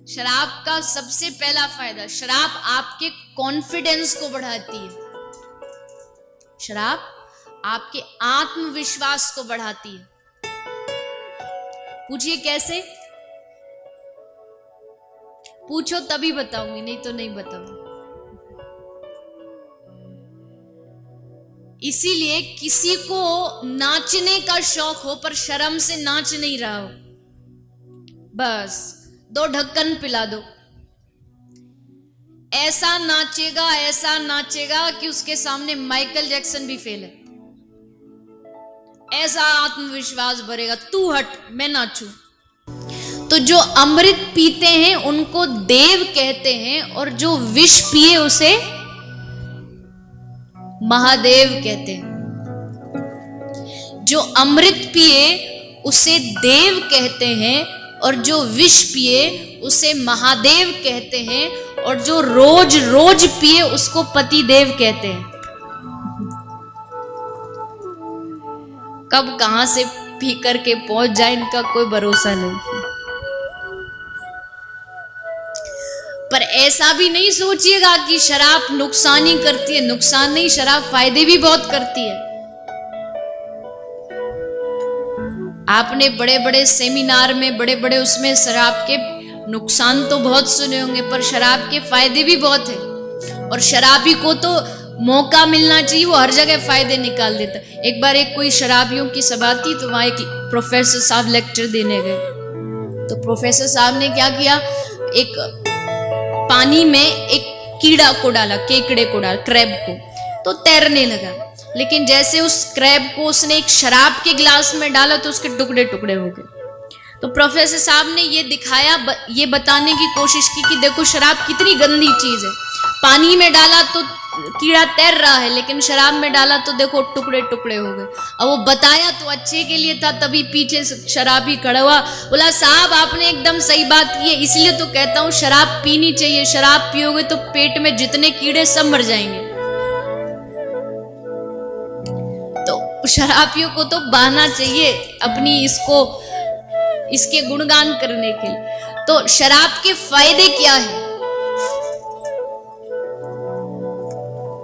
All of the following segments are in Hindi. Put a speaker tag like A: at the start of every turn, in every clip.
A: शराब का सबसे पहला फायदा, शराब आपके कॉन्फिडेंस को बढ़ाती है। शराब आपके आत्मविश्वास को बढ़ाती है। पूछिए कैसे? पूछो तभी बताऊंगी, नहीं तो नहीं बताऊंगी। इसीलिए किसी को नाचने का शौक हो पर शर्म से नाच नहीं रहा हो, बस 2 ढक्कन पिला दो, ऐसा नाचेगा कि उसके सामने माइकल जैक्सन भी फेल है। ऐसा आत्मविश्वास भरेगा, तू हट मैं नाचूं। तो जो अमृत पीते हैं उनको देव कहते हैं, और जो विष पिए उसे महादेव कहते हैं। जो अमृत पिए उसे देव कहते हैं, और जो विष पिए उसे महादेव कहते हैं, और जो रोज रोज पिए उसको पति देव कहते हैं। कब कहां से पी करके पहुंच जाए इनका कोई भरोसा नहीं। पर ऐसा भी नहीं सोचिएगा कि शराब नुकसान ही करती है। नुकसान नहीं, शराब फायदे भी बहुत करती है। आपने बड़े बड़े सेमिनार में, बड़े बड़े उसमें शराब के नुकसान तो बहुत सुने होंगे, पर शराब के फायदे भी बहुत है। और शराबी को तो मौका मिलना चाहिए, वो हर जगह फायदे निकाल देता। एक बार कोई शराबियों की सभा थी, तो वहां एक प्रोफेसर साहब लेक्चर देने गए। तो प्रोफेसर साहब ने क्या किया, एक पानी में एक कीड़ा को डाला, केकड़े को डाला, क्रैब को, तो तैरने लगा। लेकिन जैसे उस क्रैब को उसने एक शराब के गिलास में डाला तो उसके टुकड़े टुकड़े हो गए। तो प्रोफेसर साहब ने ये दिखाया, ये बताने की कोशिश की कि देखो शराब कितनी गंदी चीज है। पानी में डाला तो कीड़ा तैर रहा है, लेकिन शराब में डाला तो देखो टुकड़े टुकड़े हो गए। अब वो बताया तो अच्छे के लिए था, तभी पीछे शराबी खड़ा हुआ, बोला साहब आपने एकदम सही बात की है, इसलिए तो कहता हूं शराब पीनी चाहिए। शराब पियोगे तो पेट में जितने कीड़े सब मर जाएंगे। तो शराबियों को तो बहाना चाहिए अपनी इसके गुणगान करने के लिए। तो शराब के फायदे क्या है?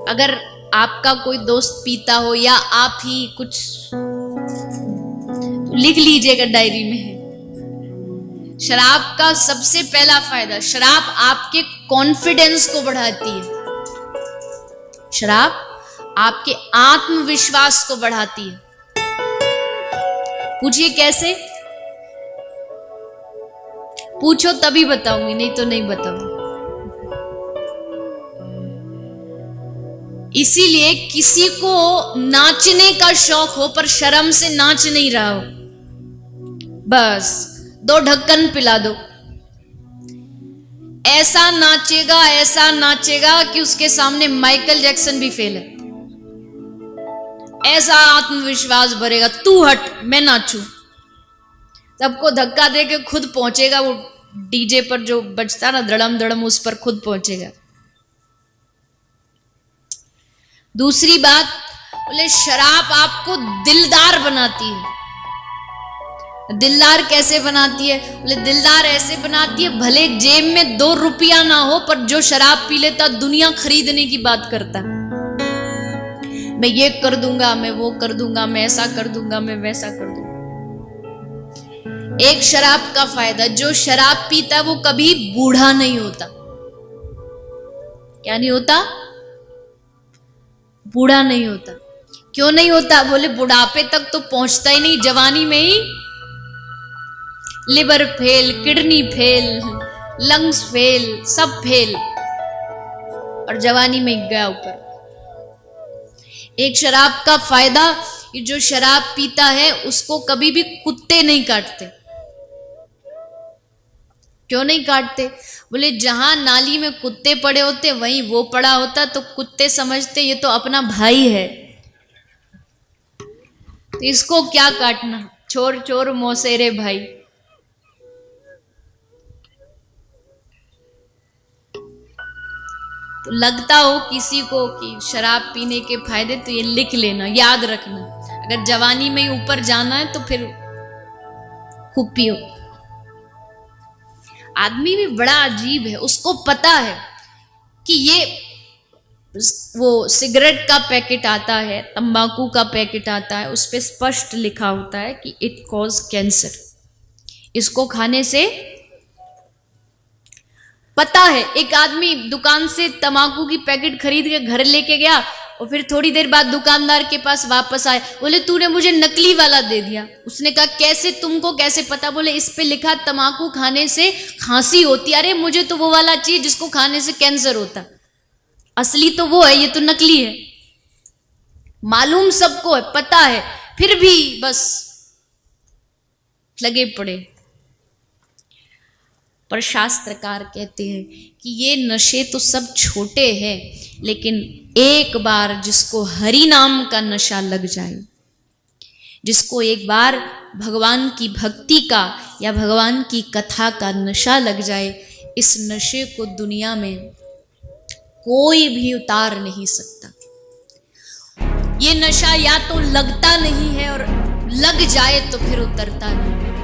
A: अगर आपका कोई दोस्त पीता हो या आप ही कुछ, तो लिख लीजिएगा डायरी में। शराब का सबसे पहला फायदा, शराब आपके कॉन्फिडेंस को बढ़ाती है। शराब आपके आत्मविश्वास को बढ़ाती है। पूछिए कैसे? पूछो तभी बताऊंगी, नहीं तो नहीं बताऊंगी। इसीलिए किसी को नाचने का शौक हो पर शर्म से नाच नहीं रहा हो, बस 2 ढक्कन पिला दो, ऐसा नाचेगा कि उसके सामने माइकल जैक्सन भी फेल है। ऐसा आत्मविश्वास भरेगा, तू हट मैं नाचूं। सबको धक्का दे के खुद पहुंचेगा, वो डीजे पर जो बजता ना धड़म धड़म, उस पर खुद पहुंचेगा। दूसरी बात, बोले शराब आपको दिलदार बनाती है। दिलदार कैसे बनाती है? बोले दिलदार ऐसे बनाती है, भले जेब में 2 रुपया ना हो, पर जो शराब पी लेता दुनिया खरीदने की बात करता। मैं ये कर दूंगा, मैं वो कर दूंगा, मैं ऐसा कर दूंगा, मैं वैसा कर दूंगा। एक शराब का फायदा, जो शराब पीता है वो कभी बूढ़ा नहीं होता। क्या नहीं होता? बूढ़ा नहीं होता। क्यों नहीं होता? बोले बुढ़ापे तक तो पहुंचता ही नहीं, जवानी में ही liver fail, kidney fail, lungs fail, सब फेल, और जवानी में गया ऊपर। एक शराब का फायदा, जो शराब पीता है उसको कभी भी कुत्ते नहीं काटते। क्यों नहीं काटते? बोले जहां नाली में कुत्ते पड़े होते वहीं वो पड़ा होता, तो कुत्ते समझते ये तो अपना भाई है, तो इसको क्या काटना, चोर चोर मौसेरे भाई। तो लगता हो किसी को कि शराब पीने के फायदे, तो ये लिख लेना, याद रखना। अगर जवानी में ही ऊपर जाना है तो फिर खूब पियो। आदमी भी बड़ा अजीब है, उसको पता है कि ये वो सिगरेट का पैकेट आता है, तंबाकू का पैकेट आता है, उस पे स्पष्ट लिखा होता है कि इट कॉज कैंसर। इसको खाने से पता है। एक आदमी दुकान से तंबाकू की पैकेट खरीद के घर लेके गया और फिर थोड़ी देर बाद दुकानदार के पास वापस आए, बोले तूने मुझे नकली वाला दे दिया। उसने कहा कैसे, तुमको कैसे पता? बोले इस पे लिखा तंबाकू खाने से खांसी होती। अरे मुझे तो वो वाला चाहिए जिसको खाने से कैंसर होता, असली तो वो है, ये तो नकली है। मालूम सबको है, पता है, फिर भी बस लगे पड़े। पर शास्त्रकार कहते हैं कि ये नशे तो सब छोटे हैं, लेकिन एक बार जिसको हरि नाम का नशा लग जाए, जिसको एक बार भगवान की भक्ति का या भगवान की कथा का नशा लग जाए, इस नशे को दुनिया में कोई भी उतार नहीं सकता। ये नशा या तो लगता नहीं है और लग जाए तो फिर उतरता नहीं।